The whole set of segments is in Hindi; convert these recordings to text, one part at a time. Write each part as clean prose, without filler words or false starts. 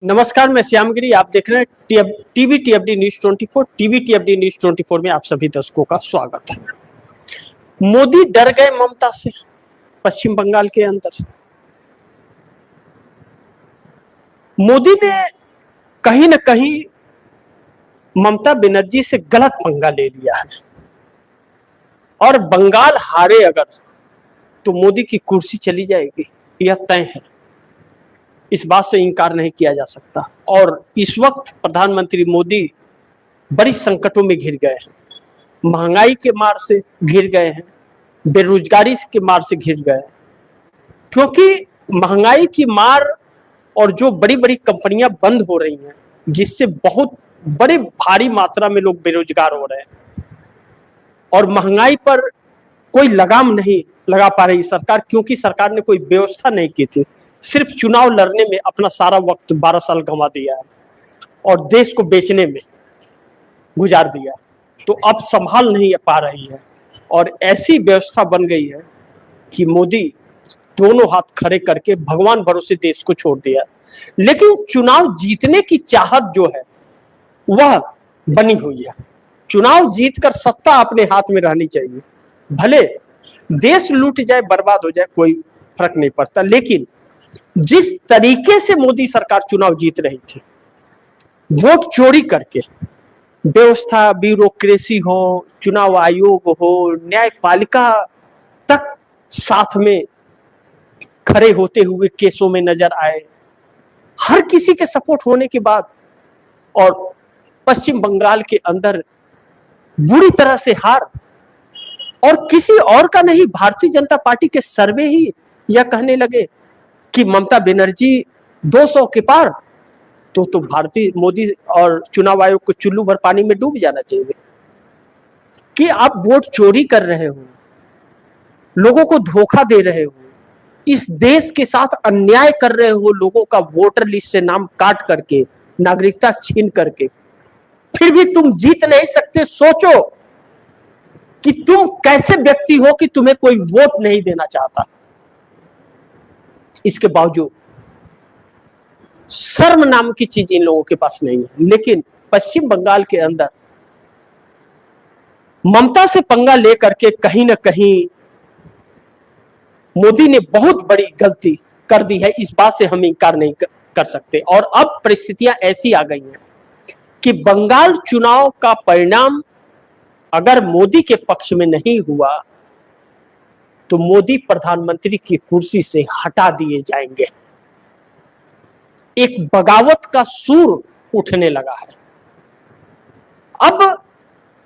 नमस्कार, मैं श्यामगिरी। आप देख रहे हैं टीवी टीएफडी न्यूज 24। टीवी टीएफडी न्यूज 24 में आप सभी दर्शकों का स्वागत है। मोदी डर गए ममता से पश्चिम बंगाल के अंदर। मोदी ने कहीं न कहीं ममता बनर्जी से गलत पंगा ले लिया है और बंगाल हारे अगर तो मोदी की कुर्सी चली जाएगी, यह तय है। इस बात से इनकार नहीं किया जा सकता। और इस वक्त प्रधानमंत्री मोदी बड़ी संकटों में घिर गए हैं। महंगाई के मार से घिर गए हैं, बेरोजगारी के मार से घिर गए हैं, क्योंकि महंगाई की मार और जो बड़ी बड़ी कंपनियां बंद हो रही हैं, जिससे बहुत बड़े भारी मात्रा में लोग बेरोजगार हो रहे हैं। और महंगाई पर कोई लगाम नहीं लगा पा रही सरकार, क्योंकि सरकार ने कोई व्यवस्था नहीं की थी। सिर्फ चुनाव लड़ने में अपना सारा वक्त 12 साल गंवा दिया है और देश को बेचने में गुजार दिया। तो अब संभाल नहीं पा रही है और ऐसी व्यवस्था बन गई है कि मोदी दोनों हाथ खड़े करके भगवान भरोसे देश को छोड़ दिया। लेकिन चुनाव जीतने की चाहत जो है वह बनी हुई है। चुनाव जीतकर सत्ता अपने हाथ में रहनी चाहिए। भले देश लूट जाए, बर्बाद हो जाए, कोई फर्क नहीं पड़ता। लेकिन जिस तरीके से मोदी सरकार चुनाव जीत रही थी, वोट चोरी करके, व्यवस्था ब्यूरोक्रेसी हो, चुनाव आयोग हो, न्यायपालिका तक साथ में खड़े होते हुए केसों में नजर आए, हर किसी के सपोर्ट होने के बाद और पश्चिम बंगाल के अंदर बुरी तरह से हार, और किसी और का नहीं, भारतीय जनता पार्टी के सर्वे ही यह कहने लगे कि ममता बनर्जी 200 के पार, तो भारतीय मोदी और चुनाव आयोग को चुल्लू भर पानी में डूब जाना चाहिए। कि आप वोट चोरी कर रहे हो, लोगों को धोखा दे रहे हो, इस देश के साथ अन्याय कर रहे हो, लोगों का वोटर लिस्ट से नाम काट करके, नागरिकता छीन करके, फिर भी तुम जीत नहीं सकते। सोचो कि तुम कैसे व्यक्ति हो कि तुम्हें कोई वोट नहीं देना चाहता। इसके बावजूद शर्म नाम की चीज इन लोगों के पास नहीं है। लेकिन पश्चिम बंगाल के अंदर ममता से पंगा लेकर के कहीं ना कहीं मोदी ने बहुत बड़ी गलती कर दी है। इस बात से हम इनकार नहीं कर सकते। और अब परिस्थितियां ऐसी आ गई हैं कि बंगाल चुनाव का परिणाम अगर मोदी के पक्ष में नहीं हुआ तो मोदी प्रधानमंत्री की कुर्सी से हटा दिए जाएंगे। एक बगावत का सूर उठने लगा है। अब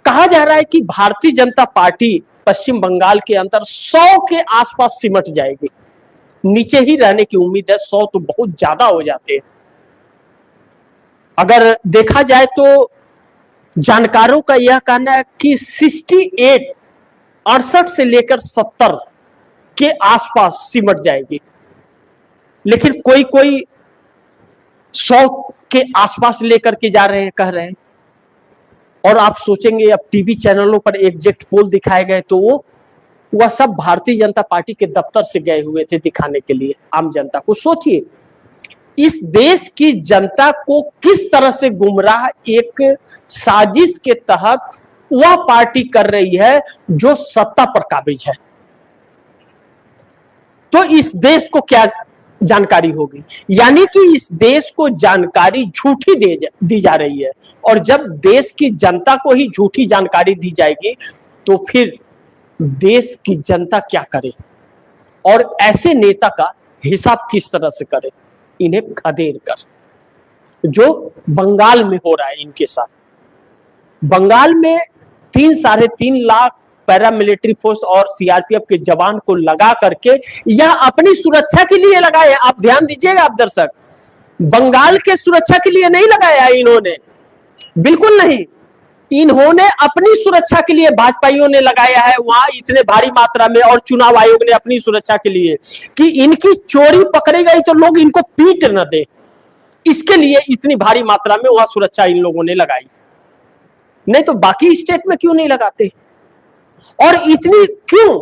कहा जा रहा है कि भारतीय जनता पार्टी पश्चिम बंगाल के अंदर 100 के आसपास सिमट जाएगी। नीचे ही रहने की उम्मीद है, 100 तो बहुत ज्यादा हो जाते हैं। अगर देखा जाए तो जानकारों का यह कहना है कि 68 से लेकर 70 के आसपास सिमट जाएगी। लेकिन कोई कोई 100 के आसपास लेकर के जा रहे हैं, कह रहे हैं। और आप सोचेंगे अब टीवी चैनलों पर एग्जैक्ट पोल दिखाए गए तो वह सब भारतीय जनता पार्टी के दफ्तर से गए हुए थे दिखाने के लिए आम जनता को। सोचिए इस देश की जनता को किस तरह से गुमराह एक साजिश के तहत वह पार्टी कर रही है जो सत्ता पर काबिज है। तो इस देश को क्या जानकारी होगी? यानी कि इस देश को जानकारी झूठी दी जा रही है। और जब देश की जनता को ही झूठी जानकारी दी जाएगी तो फिर देश की जनता क्या करे और ऐसे नेता का हिसाब किस तरह से करे? इन्हें खदेड़ कर, जो बंगाल में हो रहा है इनके साथ। बंगाल में 3-3.5 लाख पैरामिलिट्री फोर्स और सीआरपीएफ के जवान को लगा करके, यह अपनी सुरक्षा के लिए लगाए। आप ध्यान दीजिएगा आप दर्शक, बंगाल के सुरक्षा के लिए नहीं लगाया इन्होंने, बिल्कुल नहीं। इन्होंने अपनी सुरक्षा के लिए भाजपाइयों ने लगाया है वहां इतने भारी मात्रा में, और चुनाव आयोग ने अपनी सुरक्षा के लिए कि इनकी चोरी पकड़ी गई तो लोग इनको पीट न दे, इसके लिए इतनी भारी मात्रा में वहां सुरक्षा इन लोगों ने लगाई। नहीं तो बाकी स्टेट में क्यों नहीं लगाते? और इतनी क्यों?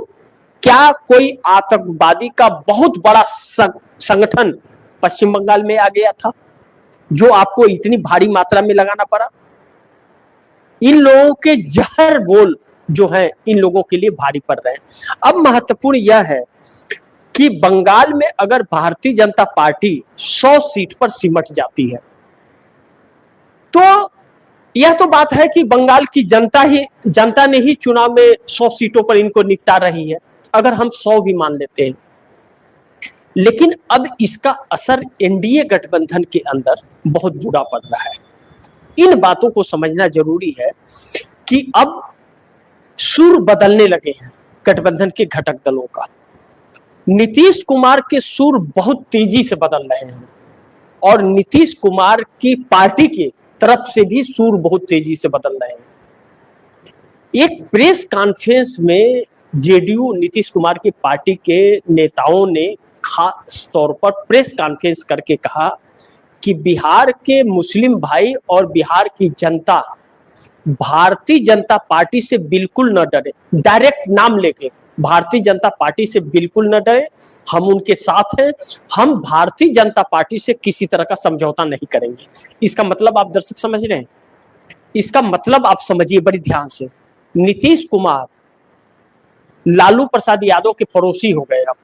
क्या कोई आतंकवादी का बहुत बड़ा संगठन पश्चिम बंगाल में आ गया था? जो आपको इतनी भारी मात्रा में लगाना पड़ा। इन लोगों के जहर गोल जो है इन लोगों के लिए भारी पड़ रहे हैं। अब महत्वपूर्ण यह है कि बंगाल में अगर भारतीय जनता पार्टी 100 सीट पर सिमट जाती है तो यह तो बात है कि बंगाल की जनता ने ही चुनाव में 100 सीटों पर इनको निपटा रही है, अगर हम 100 भी मान लेते हैं। लेकिन अब इसका असर एनडीए गठबंधन के अंदर बहुत बुरा पड़ रहा है। इन बातों को समझना जरूरी है कि अब सुर बदलने लगे हैं गठबंधन के घटक दलों का। नीतीश कुमार के सुर बहुत तेजी से बदल रहे हैं और नीतीश कुमार की पार्टी की तरफ से भी सुर बहुत तेजी से बदल रहे हैं। एक प्रेस कॉन्फ्रेंस में जेडीयू नीतीश कुमार की पार्टी के नेताओं ने खास तौर पर प्रेस कॉन्फ्रेंस करके कहा कि बिहार के मुस्लिम भाई और बिहार की जनता भारतीय जनता पार्टी से बिल्कुल न डरे। डायरेक्ट नाम लेके भारतीय जनता पार्टी से बिल्कुल न डरे, हम उनके साथ हैं, हम भारतीय जनता पार्टी से किसी तरह का समझौता नहीं करेंगे। इसका मतलब आप दर्शक समझ रहे हैं, इसका मतलब आप समझिए बड़ी ध्यान से। नीतीश कुमार लालू प्रसाद यादव के पड़ोसी हो गए अब,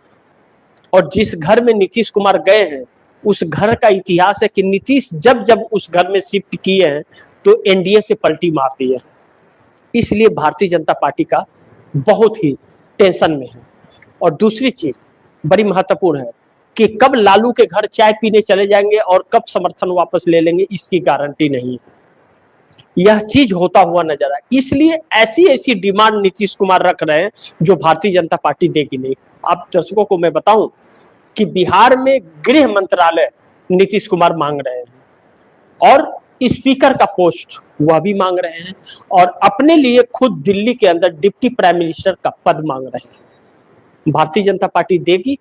और जिस घर में नीतीश कुमार गए हैं उस घर का इतिहास है कि नीतीश जब जब उस घर में शिफ्ट किए हैं तो एनडीए से पलटी मार दी है। इसलिए भारतीय जनता पार्टी का बहुत ही टेंशन में है। और दूसरी चीज बड़ी महत्वपूर्ण है कि कब लालू के घर चाय पीने चले जाएंगे और कब समर्थन वापस ले लेंगे, इसकी गारंटी नहीं है। यह चीज होता हुआ नजर आए, इसलिए ऐसी ऐसी डिमांड नीतीश कुमार रख रहे हैं जो भारतीय जनता पार्टी देगी नहीं। आप दर्शकों को मैं बताऊं कि बिहार में गृह मंत्रालय नीतीश कुमार मांग रहे हैं और स्पीकर का पोस्ट वह भी मांग रहे हैं और अपने लिए खुद दिल्ली के अंदर डिप्टी प्राइम मिनिस्टर का पद मांग रहे हैं। भारतीय जनता पार्टी देगी,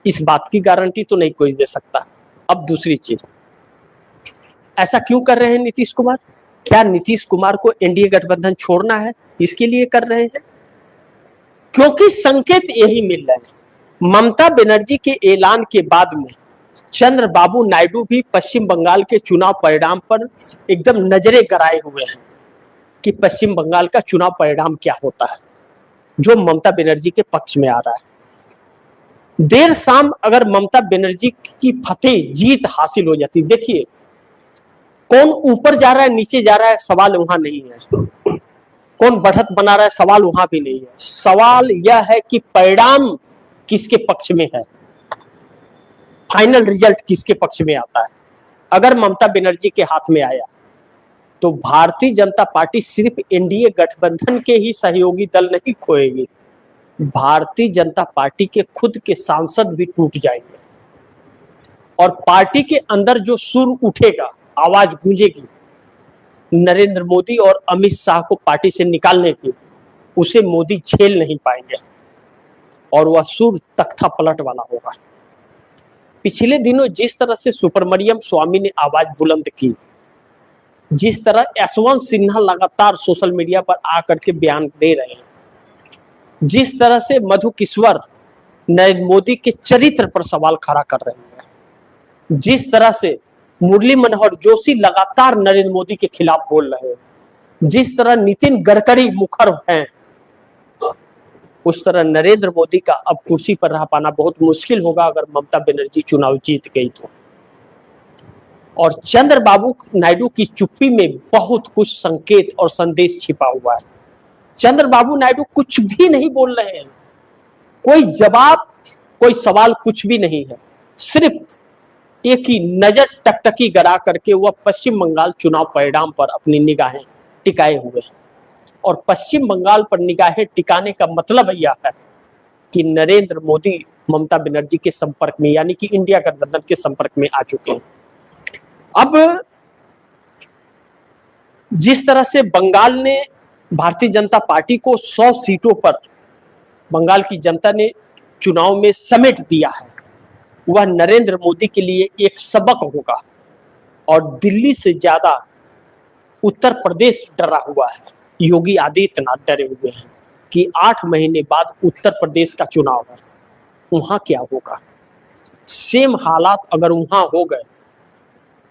इस बात की गारंटी तो नहीं कोई दे सकता। अब दूसरी चीज, ऐसा क्यों कर रहे हैं नीतीश कुमार? क्या नीतीश कुमार को एनडीए गठबंधन छोड़ना है, इसके लिए कर रहे हैं? क्योंकि संकेत यही मिल रहे हैं। ममता बनर्जी के ऐलान के बाद में चंद्रबाबू नायडू भी पश्चिम बंगाल के चुनाव परिणाम पर एकदम नजरें गड़ाए हुए हैं कि पश्चिम बंगाल का चुनाव परिणाम क्या होता है, जो ममता बनर्जी के पक्ष में आ रहा है। देर शाम अगर ममता बनर्जी की फतेह जीत हासिल हो जाती, देखिए कौन ऊपर जा रहा है नीचे जा रहा है सवाल वहां नहीं है, कौन बढ़त बना रहा है सवाल वहां भी नहीं है। सवाल यह है कि परिणाम किसके पक्ष में है, फाइनल रिजल्ट किसके पक्ष में आता है। अगर ममता बनर्जी के हाथ में आया तो भारतीय जनता पार्टी सिर्फ एनडीए गठबंधन के ही सहयोगी दल नहीं खोएगी, भारतीय जनता पार्टी के खुद के सांसद भी टूट जाएंगे और पार्टी के अंदर जो सुर उठेगा, आवाज गूंजेगी नरेंद्र मोदी और अमित शाह को पार्टी से निकालने की, उसे मोदी झेल नहीं पाएंगे और वह सुर तख्ता पलट वाला होगा। पिछले दिनों जिस तरह से सुब्रमण्यम स्वामी ने आवाज बुलंद की, जिस तरह यशवंत सिन्हा लगातार सोशल मीडिया पर आकर के बयान दे रहे हैं, जिस तरह से मधु किश्वर नरेंद्र मोदी के चरित्र पर सवाल खड़ा कर रहे हैं, जिस तरह से मुरली मनोहर जोशी लगातार नरेंद्र मोदी के खिलाफ बोल रहे हैं, जिस तरह नितिन गडकरी मुखर हैं, उस तरह नरेंद्र मोदी का अब कुर्सी पर रह पाना बहुत मुश्किल होगा अगर ममता बनर्जी चुनाव जीत गई तो। और चंद्रबाबू नायडू की चुप्पी में बहुत कुछ संकेत और संदेश छिपा हुआ है। चंद्रबाबू नायडू कुछ भी नहीं बोल रहे हैं, कोई जवाब, कोई सवाल कुछ भी नहीं है, सिर्फ एक ही नजर टकटकी गड़ा करके वह पश्चिम बंगाल चुनाव परिणाम पर अपनी निगाहें टिकाए हुए हैं। और पश्चिम बंगाल पर निगाहें टिकाने का मतलब यह है कि नरेंद्र मोदी ममता बनर्जी के संपर्क में, यानी कि इंडिया गठबंधन के संपर्क में आ चुके हैं। अब जिस तरह से बंगाल ने भारतीय जनता पार्टी को 100 सीटों पर बंगाल की जनता ने चुनाव में समेट दिया है, वह नरेंद्र मोदी के लिए एक सबक होगा। और दिल्ली से ज्यादा उत्तर प्रदेश डरा हुआ है, योगी आदित्यनाथ डरे हुए हैं कि 8 महीने बाद उत्तर प्रदेश का चुनाव है, वहां क्या होगा। सेम हालात अगर वहां हो गए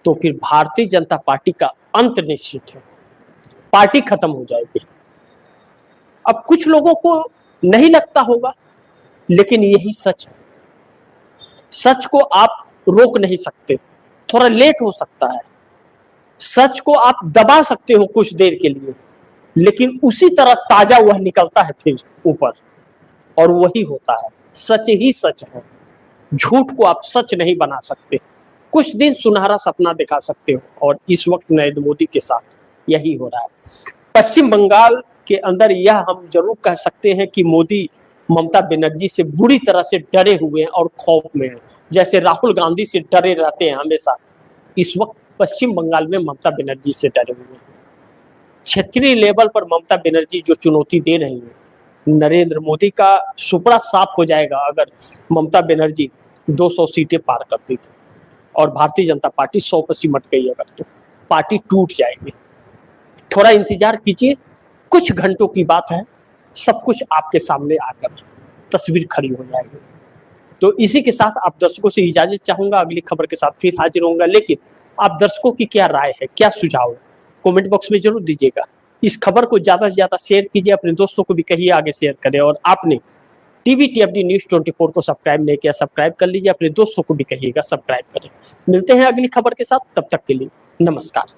तो फिर भारतीय जनता पार्टी का अंत निश्चित है, पार्टी खत्म हो जाएगी। अब कुछ लोगों को नहीं लगता होगा, लेकिन यही सच है। सच को आप रोक नहीं सकते, थोड़ा लेट हो सकता है। सच को आप दबा सकते हो कुछ देर के लिए, लेकिन उसी तरह ताजा वह निकलता है फिर ऊपर, और वही होता है। सच ही सच है, झूठ को आप सच नहीं बना सकते। कुछ दिन सुनहरा सपना दिखा सकते हो, और इस वक्त नरेंद्र मोदी के साथ यही हो रहा है। पश्चिम बंगाल के अंदर यह हम जरूर कह सकते हैं कि मोदी ममता बनर्जी से बुरी तरह से डरे हुए हैं और खौफ में हैं, जैसे राहुल गांधी से डरे रहते हैं हमेशा। इस वक्त पश्चिम बंगाल में ममता बनर्जी से डरे हुए हैं। क्षेत्रीय लेवल पर ममता बनर्जी जो चुनौती दे रही है, नरेंद्र मोदी का सुपड़ा साफ हो जाएगा अगर ममता बनर्जी 200 सीटें पार करती थी और भारतीय जनता पार्टी 100 पर सिमट गई अगर, तो पार्टी टूट जाएगी। थोड़ा इंतजार कीजिए, कुछ घंटों की बात है, सब कुछ आपके सामने आकर तस्वीर खड़ी हो जाएगी। तो इसी के साथ आप दर्शकों से इजाजत चाहूंगा, अगली खबर के साथ फिर हाजिर होऊंगा। लेकिन आप दर्शकों की क्या राय है, क्या सुझाव है, कमेंट बॉक्स में जरूर दीजिएगा। इस खबर को ज्यादा से ज्यादा शेयर कीजिए, अपने दोस्तों को भी कहिए आगे शेयर करें। और आपने TVTFD न्यूज 24 को सब्सक्राइब नहीं किया, सब्सक्राइब कर लीजिए, अपने दोस्तों को भी कहिएगा सब्सक्राइब करें। मिलते हैं अगली खबर के साथ, तब तक के लिए नमस्कार।